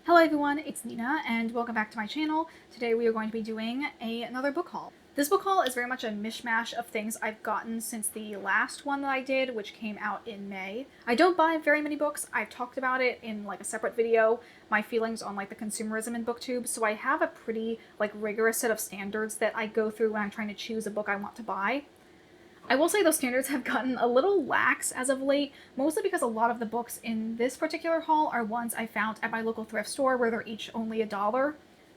Hello everyone, it's Nina and welcome back to my channel. Today we are going to be doing another book haul. This book haul is very much a mishmash of things I've gotten since the last one that I did, which came out in May. I don't buy very many books. I've talked about it in like a separate video, my feelings on like the consumerism in booktube, so I have a pretty like rigorous set of standards that I go through when I'm trying to choose a book I want to buy. I will say those standards have gotten a little lax as of late, mostly because a lot of the books in this particular haul are ones I found at my local thrift store where they're each only $1.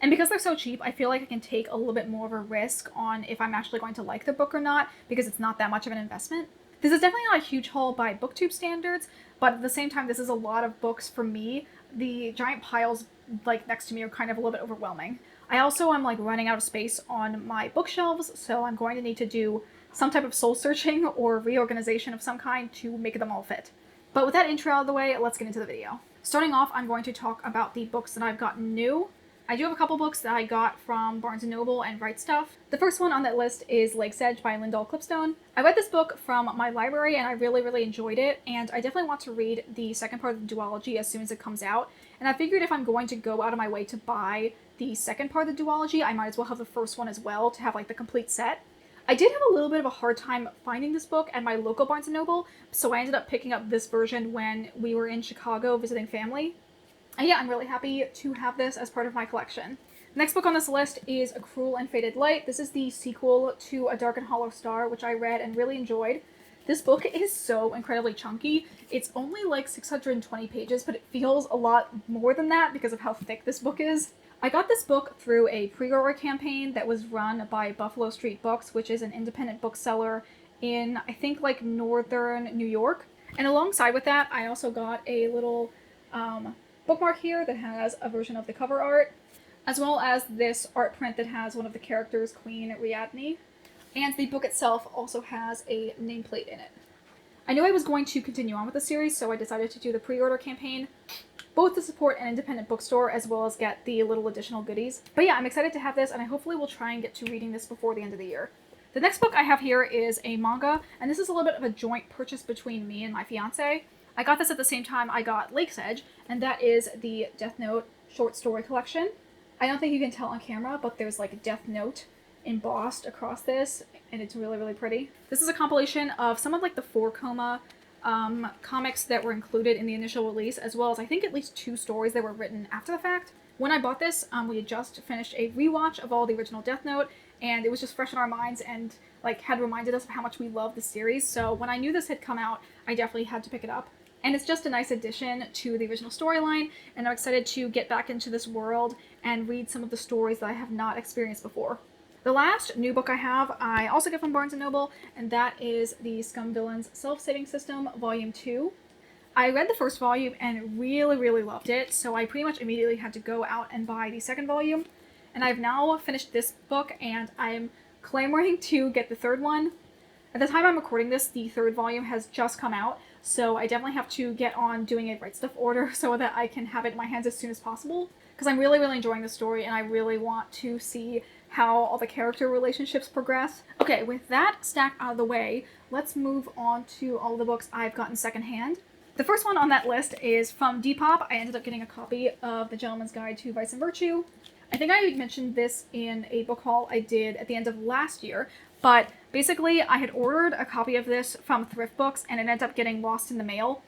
And because they're so cheap, I feel like I can take a little bit more of a risk on if I'm actually going to like the book or not, because it's not that much of an investment. This is definitely not a huge haul by booktube standards, but at the same time, this is a lot of books for me. The giant piles like next to me are kind of a little bit overwhelming. I also am like running out of space on my bookshelves, so I'm going to need to do some type of soul searching or reorganization of some kind to make them all fit. But with that intro out of the way, let's get into the video. Starting off, I'm going to talk about the books that I've gotten new. I do have a couple books that I got from Barnes & Noble and Right Stuf. The first one on that list is Lake's Edge by Lyndall Clipstone. I read this book from my library and I really enjoyed it, and I definitely want to read the second part of the duology as soon as it comes out. And I figured if I'm going to go out of my way to buy the second part of the duology, I might as well have the first one as well to have like the complete set. I did have a little bit of a hard time finding this book at my local Barnes & Noble, so I ended up picking up this version when we were in Chicago visiting family. And yeah, I'm really happy to have this as part of my collection. The next book on this list is A Cruel and Fated Light. This is the sequel to A Dark and Hollow Star, which I read and really enjoyed. This book is so incredibly chunky. It's only like 620 pages, but it feels a lot more than that because of how thick this book is. I got this book through a pre-order campaign that was run by Buffalo Street Books, which is an independent bookseller in, I think, like northern New York. And alongside with that, I also got a little bookmark here that has a version of the cover art, as well as this art print that has one of the characters, Queen Riadne. And the book itself also has a nameplate in it. I knew I was going to continue on with the series, so I decided to do the pre-order campaign, both to support an independent bookstore as well as get the little additional goodies. But yeah, I'm excited to have this, and I hopefully will try and get to reading this before the end of the year. The next book I have here is a manga, and this is a little bit of a joint purchase between me and my fiance. I got this at the same time I got Lake's Edge, and that is the Death Note short story collection. I don't think you can tell on camera, but there's like Death Note embossed across this, and it's really pretty. This is a compilation of some of like the 4-Koma comics that were included in the initial release, as well as I think at least 2 stories that were written after the fact. When I bought this, we had just finished a rewatch of all the original Death Note, and it was just fresh in our minds and like had reminded us of how much we love the series. So when I knew this had come out, I definitely had to pick it up. And it's just a nice addition to the original storyline, and I'm excited to get back into this world and read some of the stories that I have not experienced before. The last new book I have, I also get from Barnes & Noble, and that is the Scum Villains Self-Saving System, Volume 2. I read the first volume and really loved it, so I pretty much immediately had to go out and buy the second volume. And I've now finished this book, and I'm clamoring to get the third one. At the time I'm recording this, the third volume has just come out, so I definitely have to get on doing a Right Stuf order so that I can have it in my hands as soon as possible. Because I'm really enjoying the story, and I really want to see how all the character relationships progress. Okay, with that stack out of the way, let's move on to all the books I've gotten secondhand. The first one on that list is from Depop. I ended up getting a copy of The Gentleman's Guide to Vice and Virtue. I think I mentioned this in a book haul I did at the end of last year, but basically I had ordered a copy of this from Thrift Books and it ended up getting lost in the mail.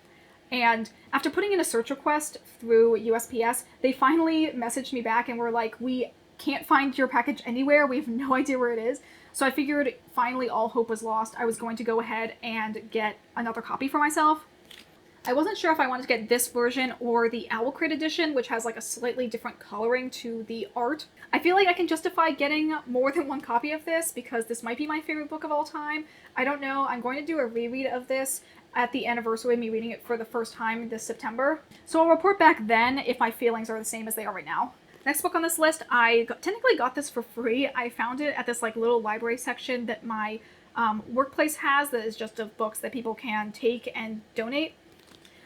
And after putting in a search request through USPS, they finally messaged me back and were like, we can't find your package anywhere. We have no idea where it is. So I figured finally all hope was lost. I was going to go ahead and get another copy for myself. I wasn't sure if I wanted to get this version or the Owl Crate edition, which has like a slightly different coloring to the art. I feel like I can justify getting more than one copy of this because this might be my favorite book of all time. I don't know. I'm going to do a reread of this at the anniversary of me reading it for the first time this September. So I'll report back then if my feelings are the same as they are right now. Next book on this list, I technically got this for free. I found it at this like little library section that my workplace has that is just of books that people can take and donate.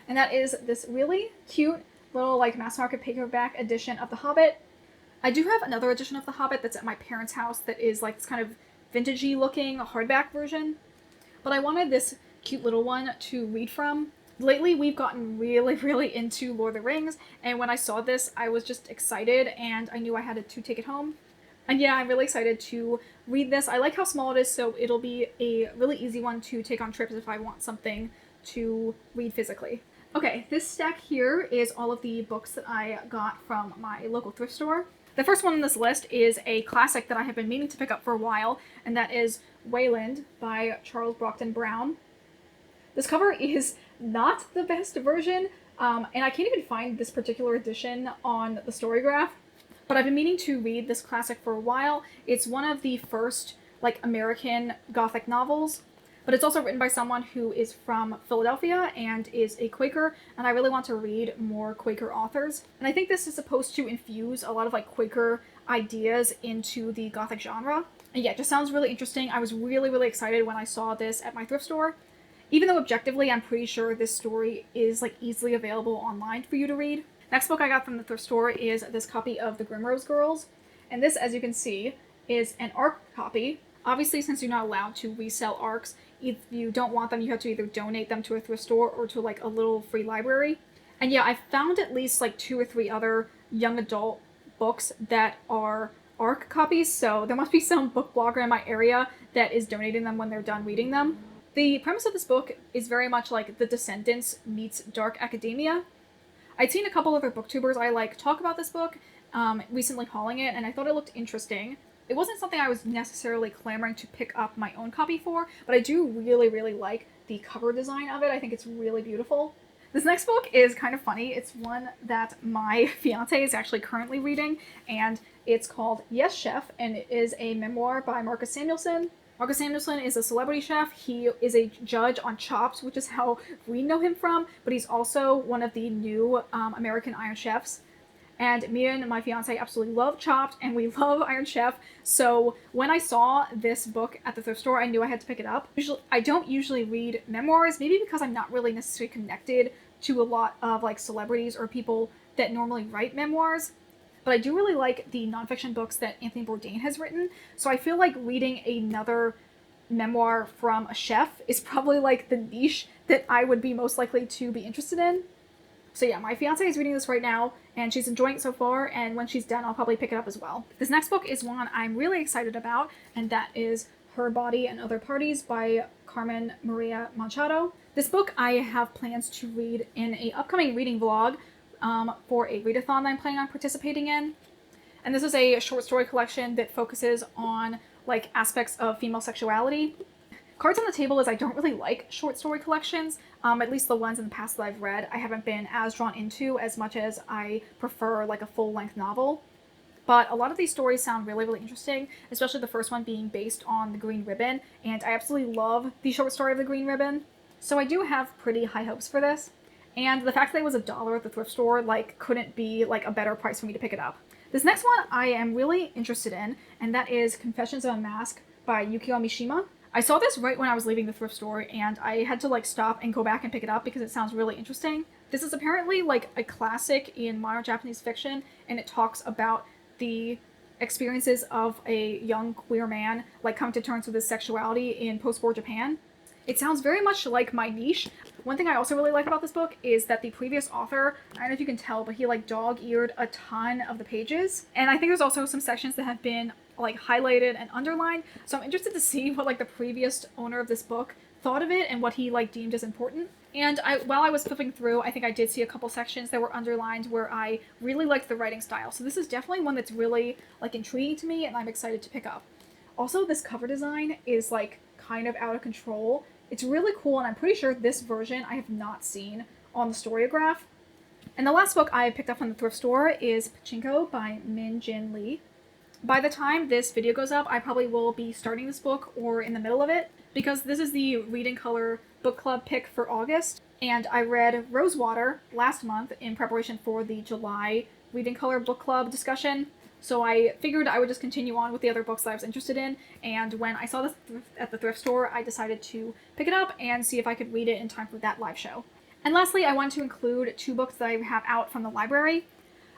And that is this really cute little like mass market paperback edition of The Hobbit. I do have another edition of The Hobbit that's at my parents' house that is like this kind of vintagey looking hardback version. But I wanted this cute little one to read from. Lately, we've gotten really into Lord of the Rings, and when I saw this, I was just excited, and I knew I had to take it home. And yeah, I'm really excited to read this. I like how small it is, so it'll be a really easy one to take on trips if I want something to read physically. Okay, this stack here is all of the books that I got from my local thrift store. The first one on this list is a classic that I have been meaning to pick up for a while, and that is Wayland by Charles Brockden Brown. This cover is not the best version, and I can't even find this particular edition on the Storygraph, but I've been meaning to read this classic for a while. It's one of the first, like, American Gothic novels, but it's also written by someone who is from Philadelphia and is a Quaker, and I really want to read more Quaker authors. And I think this is supposed to infuse a lot of, like, Quaker ideas into the Gothic genre. And yeah, it just sounds really interesting. I was really excited when I saw this at my thrift store. Even though objectively, I'm pretty sure this story is, like, easily available online for you to read. Next book I got from the thrift store is this copy of The Grimrose Girls. And this, as you can see, is an ARC copy. Obviously, since you're not allowed to resell ARCs, if you don't want them, you have to either donate them to a thrift store or to, like, a little free library. And yeah, I found at least, like, 2 or 3 other young adult books that are ARC copies, so there must be some book blogger in my area that is donating them when they're done reading them. The premise of this book is very much like The Descendants meets Dark Academia. I'd seen a couple other booktubers I like talk about this book, recently hauling it, and I thought it looked interesting. It wasn't something I was necessarily clamoring to pick up my own copy for, but I do really like the cover design of it. I think it's really beautiful. This next book is kind of funny. It's one that my fiance is actually currently reading, and it's called Yes Chef, and it is a memoir by Marcus Samuelsson. Marcus Samuelsson is a celebrity chef. He is a judge on Chopped, which is how we know him from, but he's also one of the new American Iron Chefs. And me and my fiance absolutely love Chopped, and we love Iron Chef. So when I saw this book at the thrift store, I knew I had to pick it up. I don't usually read memoirs, maybe because I'm not really necessarily connected to a lot of, like, celebrities or people that normally write memoirs. But I do really like the nonfiction books that Anthony Bourdain has written, so I feel like reading another memoir from a chef is probably, like, the niche that I would be most likely to be interested in. So yeah, my fiance is reading this right now, and she's enjoying it so far, and when she's done, I'll probably pick it up as well. This next book is one I'm really excited about, and that is Her Body and Other Parties by Carmen Maria Machado. This book I have plans to read in an upcoming reading vlog, for a readathon that I'm planning on participating in. And this is a short story collection that focuses on, like, aspects of female sexuality. Cards on the Table is I don't really like short story collections, at least the ones in the past that I've read I haven't been as drawn into as much as I prefer, like, a full-length novel. But a lot of these stories sound really interesting, especially the first one being based on The Green Ribbon, and I absolutely love the short story of The Green Ribbon. So I do have pretty high hopes for this. And the fact that it was $1 at the thrift store, like, couldn't be, like, a better price for me to pick it up. This next one I am really interested in, and that is Confessions of a Mask by Yukio Mishima. I saw this right when I was leaving the thrift store, and I had to, like, stop and go back and pick it up because it sounds really interesting. This is apparently, like, a classic in modern Japanese fiction, and it talks about the experiences of a young queer man, like, coming to terms with his sexuality in post-war Japan. It sounds very much like my niche. One thing I also really like about this book is that the previous author, I don't know if you can tell, but he, like, dog-eared a ton of the pages. And I think there's also some sections that have been, like, highlighted and underlined. So I'm interested to see what, like, the previous owner of this book thought of it and what he, like, deemed as important. And while I was flipping through, I think I did see a couple sections that were underlined where I really liked the writing style. So this is definitely one that's really, like, intriguing to me and I'm excited to pick up. Also, this cover design is, like, kind of out of control. It's really cool, and I'm pretty sure this version I have not seen on the Storygraph. And the last book I picked up from the thrift store is Pachinko by Min Jin Lee. By the time this video goes up, I probably will be starting this book or in the middle of it, because this is the Read and Color book club pick for August. And I read Rosewater last month in preparation for the July Read and Color book club discussion. So I figured I would just continue on with the other books that I was interested in, and when I saw this at the thrift store, I decided to pick it up and see if I could read it in time for that live show. And lastly, I wanted to include 2 books that I have out from the library.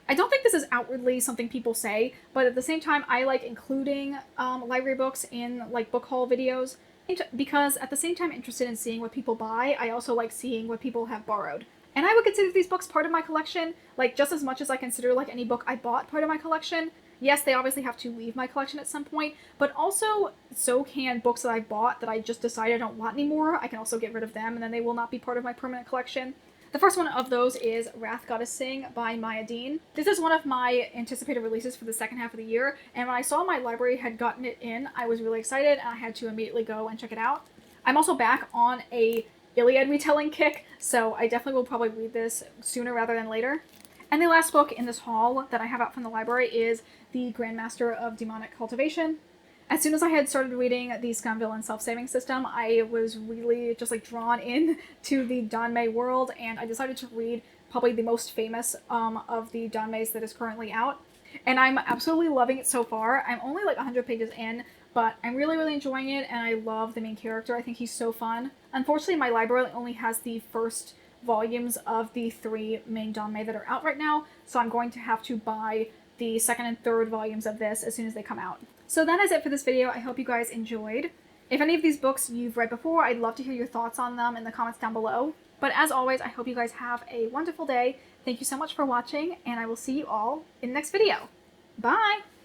I don't think this is outwardly something people say, but at the same time, I like including library books in, like, book haul videos. Because at the same time interested in seeing what people buy, I also like seeing what people have borrowed. And I would consider these books part of my collection, like just as much as I consider like any book I bought part of my collection. Yes, they obviously have to leave my collection at some point, but also so can books that I bought that I just decided I don't want anymore. I can also get rid of them and then they will not be part of my permanent collection. The first one of those is Wrath Goddess Sing by Maya Dean. This is one of my anticipated releases for the second half of the year, and when I saw my library had gotten it in, I was really excited and I had to immediately go and check it out. I'm also back on a Iliad retelling kick, so I definitely will probably read this sooner rather than later. And the last book in this haul that I have out from the library is The Grandmaster of Demonic Cultivation. As soon as I had started reading the Scumvillain Self-Saving System, I was really just like drawn in to the Danmei world, and I decided to read probably the most famous of the Danmeis that is currently out. And I'm absolutely loving it so far. I'm only like 100 pages in, but I'm really enjoying it, and I love the main character. I think he's so fun. Unfortunately, my library only has the first volumes of the 3 main Danmei that are out right now, so I'm going to have to buy the second and third volumes of this as soon as they come out. So that is it for this video. I hope you guys enjoyed. If any of these books you've read before, I'd love to hear your thoughts on them in the comments down below. But as always, I hope you guys have a wonderful day. Thank you so much for watching, and I will see you all in the next video. Bye!